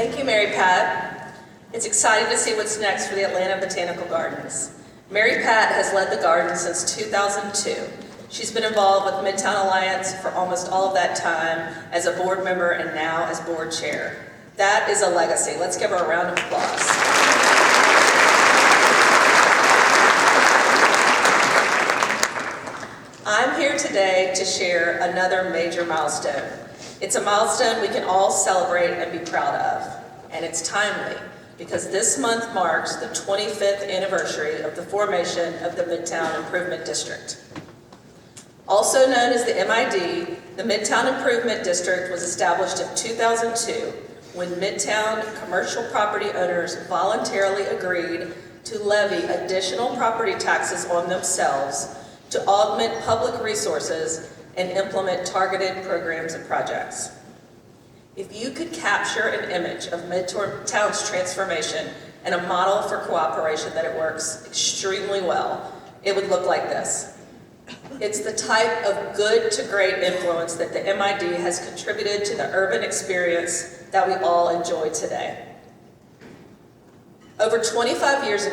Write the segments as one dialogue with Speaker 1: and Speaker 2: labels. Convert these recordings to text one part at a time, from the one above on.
Speaker 1: Thank you, Mary Pat. It's exciting to see what's next for the Atlanta Botanical Gardens. Mary Pat has led the garden since 2002. She's been involved with Midtown Alliance for almost all of that time as a board member and now as board chair. That is a legacy. Let's give her a round of applause. I'm here today to share another major milestone. It's a milestone we can all celebrate and be proud of. And it's timely because this month marks the 25th anniversary of the formation of the Midtown Improvement District. Also known as the MID, the Midtown Improvement District was established in 2002 when Midtown commercial property owners voluntarily agreed to levy additional property taxes on themselves to augment public resources and implement targeted programs and projects. If you could capture an image of Midtown's transformation and a model for cooperation that it works extremely well, it would look like this. It's the type of good to great influence that the MID has contributed to the urban experience that we all enjoy today. Over 25 years, the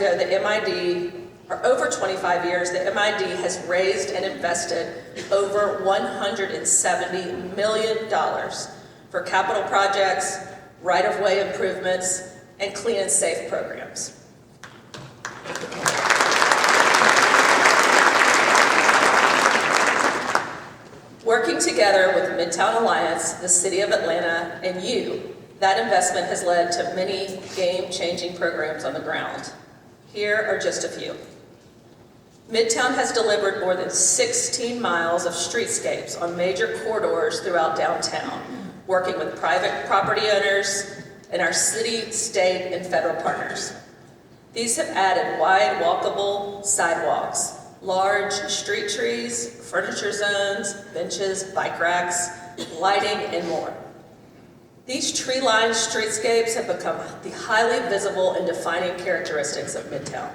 Speaker 1: MID has raised and invested over $170 million for capital projects, right-of-way improvements, and clean and safe programs. Working together with Midtown Alliance, the City of Atlanta, and you, that investment has led to many game-changing programs on the ground. Here are just a few. Midtown has delivered more than 16 miles of streetscapes on major corridors throughout downtown, working with private property owners and our city, state, and federal partners. These have added wide walkable sidewalks, large street trees, furniture zones, benches, bike racks, lighting, and more. These tree-lined streetscapes have become the highly visible and defining characteristics of Midtown.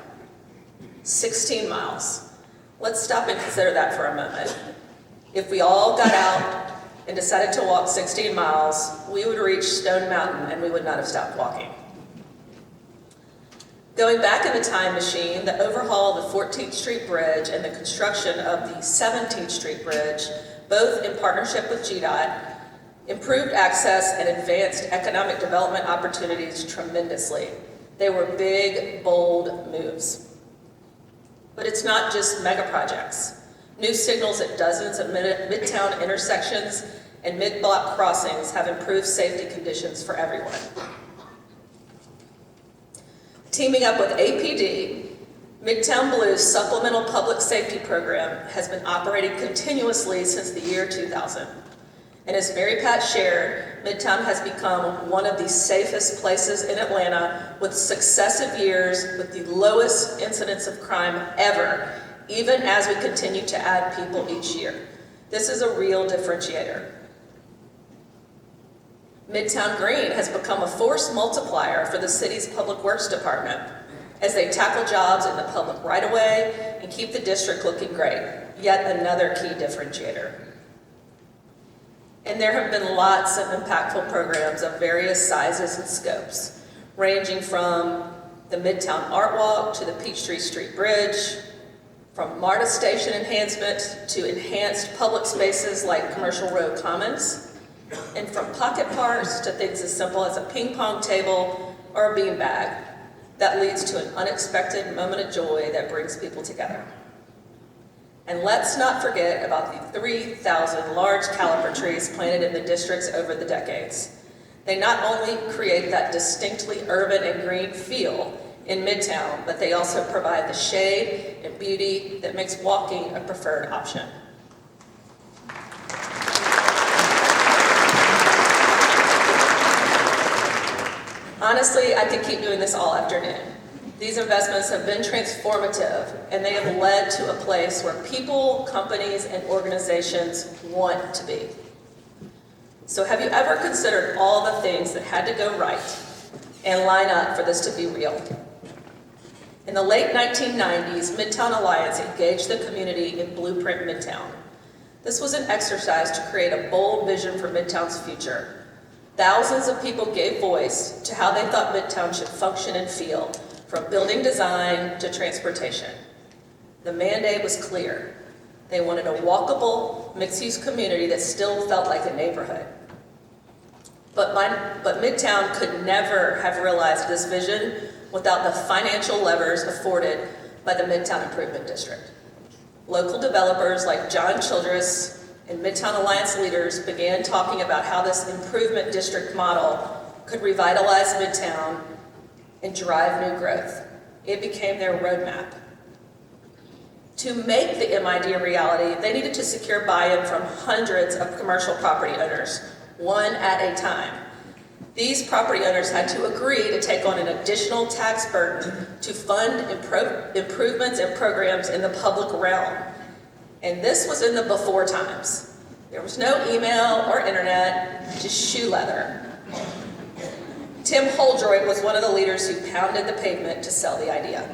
Speaker 1: 16 miles. Let's stop and consider that for a moment. If we all got out and decided to walk 16 miles, we would reach Stone Mountain and we would not have stopped walking. Going back in the time machine, the overhaul of the 14th Street Bridge and the construction of the 17th Street Bridge, both in partnership with GDOT, improved access and advanced economic development opportunities tremendously. They were big, bold moves. But it's not just mega projects. New signals at dozens of Midtown intersections and mid-block crossings have improved safety conditions for everyone. Teaming up with APD, Midtown Blue's supplemental public safety program has been operating continuously since the year 2000. And as Mary Pat shared, Midtown has become one of the safest places in Atlanta with successive years with the lowest incidence of crime ever, even as we continue to add people each year. This is a real differentiator. Midtown Green has become a force multiplier for the city's Public Works Department as they tackle jobs in the public right-of-way and keep the district looking great. Yet another key differentiator. And there have been lots of impactful programs of various sizes and scopes, ranging from the Midtown Art Walk to the Peachtree Street Bridge, from MARTA station enhancement to enhanced public spaces like Commercial Road Commons, and from pocket parks to things as simple as a ping pong table or a beanbag that leads to an unexpected moment of joy that brings people together. And let's not forget about the 3,000 large caliper trees planted in the districts over the decades. They not only create that distinctly urban and green feel in Midtown, but they also provide the shade and beauty that makes walking a preferred option. Honestly, I could keep doing this all afternoon. These investments have been transformative, and they have led to a place where people, companies, and organizations want to be. So have you ever considered all the things that had to go right and line up for this to be real? In the late 1990s, Midtown Alliance engaged the community in Blueprint Midtown. This was an exercise to create a bold vision for Midtown's future. Thousands of people gave voice to how they thought Midtown should function and feel, from building design to transportation. The mandate was clear. They wanted a walkable, mixed-use community that still felt like a neighborhood. But Midtown could never have realized this vision without the financial levers afforded by the Midtown Improvement District. Local developers like John Childress and Midtown Alliance leaders began talking about how this improvement district model could revitalize Midtown and drive new growth. It became their roadmap. To make the MID a reality, they needed to secure buy-in from hundreds of commercial property owners, one at a time. These property owners had to agree to take on an additional tax burden to fund improvements and programs in the public realm. And this was in the before times. There was no email or internet, just shoe leather. Tim Holdroyd was one of the leaders who pounded the pavement to sell the idea.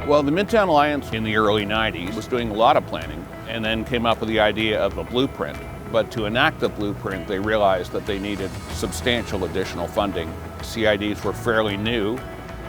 Speaker 2: Well, the Midtown Alliance in the early 90s was doing a lot of planning and then came up with the idea of a blueprint. But to enact the blueprint, they realized that they needed substantial additional funding. CIDs were fairly new,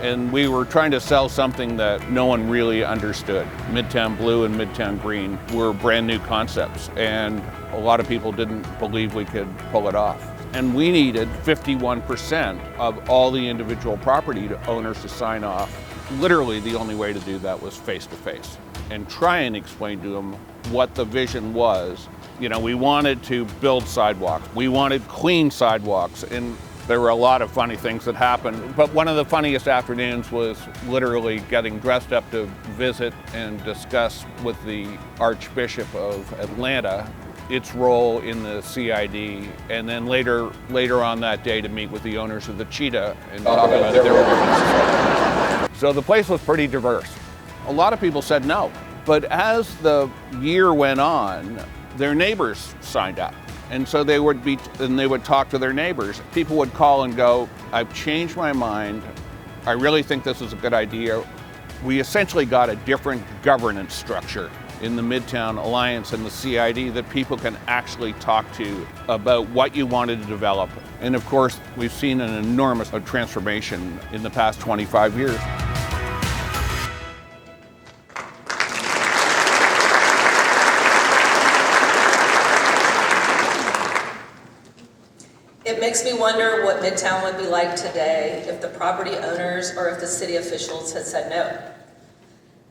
Speaker 2: and we were trying to sell something that no one really understood. Midtown Blue and Midtown Green were brand new concepts, and a lot of people didn't believe we could pull it off. And we needed 51% of all the individual property owners to sign off. Literally, the only way to do that was face-to-face and try and explain to them what the vision was. You know, we wanted to build sidewalks. We wanted clean sidewalks, and there were a lot of funny things that happened. But one of the funniest afternoons was literally getting dressed up to visit and discuss with the Archbishop of Atlanta its role in the CID, and then later on that day to meet with the owners of the Cheetah and talk about their organization. So the place was pretty diverse. A lot of people said no, but as the year went on, their neighbors signed up. And so they would talk to their neighbors. People would call and go, I've changed my mind. I really think this is a good idea. We essentially got a different governance structure in the Midtown Alliance and the CID that people can actually talk to about what you wanted to develop. And of course, we've seen an enormous transformation in the past 25 years.
Speaker 1: It makes me wonder what Midtown would be like today if the property owners or if the city officials had said no.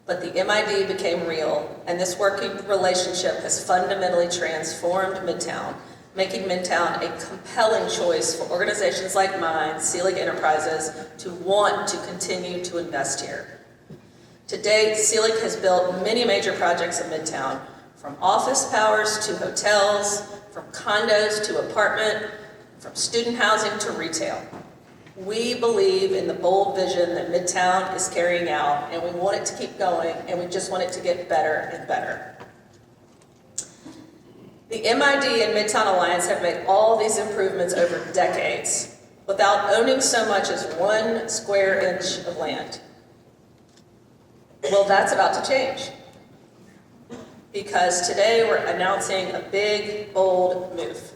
Speaker 1: But the MID became real, and this working relationship has fundamentally transformed Midtown, making Midtown a compelling choice for organizations like mine, Seelig Enterprises, to want to continue to invest here. To date, Seelig has built many major projects in Midtown, from office towers to hotels, from condos to apartment, from student housing to retail. We believe in the bold vision that Midtown is carrying out, and we want it to keep going, and we just want it to get better and better. The MID and Midtown Alliance have made all these improvements over decades without owning so much as 1 square inch of land. Well, that's about to change, because today we're announcing a big, bold move.